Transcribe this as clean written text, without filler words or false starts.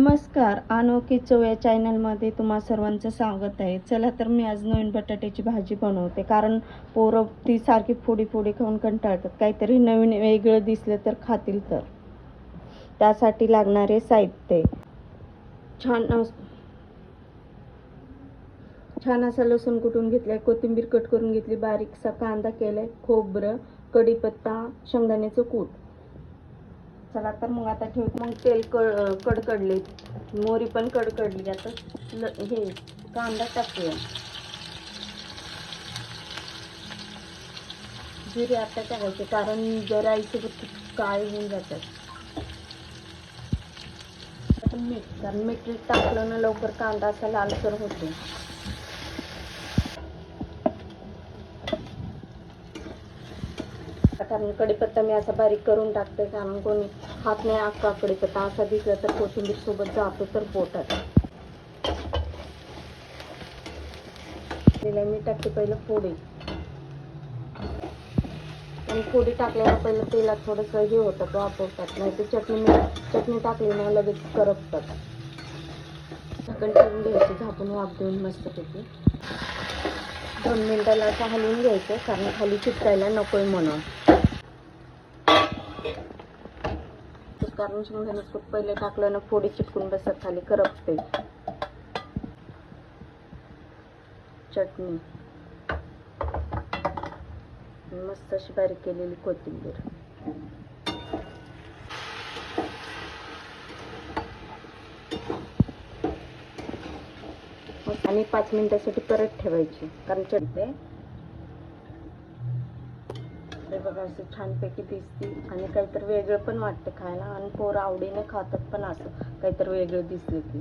नमस्कार, अनोखी चव या चॅनलमध्ये तुम्हा सर्वांचं स्वागत आहे. चला तर मी आज नवीन बटाट्याची भाजी बनवते, कारण पोरं ती सारखी फोडी फोडी खाऊन कंटाळतात. काहीतरी नवीन वेगळं दिसलं तर खातील. तर त्यासाठी लागणारे साहित्य: छान असा लसूण कुटून घेतलाय, कोथिंबीर कट करून घेतली, बारीकसा कांदा केलाय, खोबरं, कढीपत्ता, शेंगदाण्याचं कूट. चला तर मग आता ठेवते. मग तेल कडकडले, मोहरी पण कडकडली. आता हे कांदा टाकूया, जिरे आता टाकायचे, कारण जराईसोबत काळे होऊन जातात. आता मीठ, कारण मीठ टाकलं ना लवकर कांदा असा लालसर होतो. कारण कढीपत्ता मी असा बारीक करून टाकते, कारण कोणी हात नाही अख्खा कढीपत्ता असा दिसला तर कोथिंबीर सोबत जातो तर पोटात. मी टाकते पहिलं फोडी, आणि फोडी टाकल्यावर पहिलं तेलात थोडंसं हे होतं, वापरतात, नाही तर चटणी टाकली ना लगेच करपतात. झाकण ठेवून घ्यायचं, झाकून वाफ देऊन मस्तपैकी 2 मिनिटाला असं हलवून घ्यायचं, कारण खाली चिटकायला नकोय म्हणून. कारण शेंगदाण्याचं कूट पहिले टाकलं ना फोडी चिटकून बसत, खाली करपते. चटणी, मस्त अशी बारीक केलेली कोथिंबीर, आणि 5 मिनिटासाठी परत ठेवायची, कारण चटते बघा असं छानपैकी दिसते. आणि काहीतरी वेगळं पण वाटतं खायला, आणि पोरं आवडीने खातात पण असं काहीतरी वेगळं दिसलं की.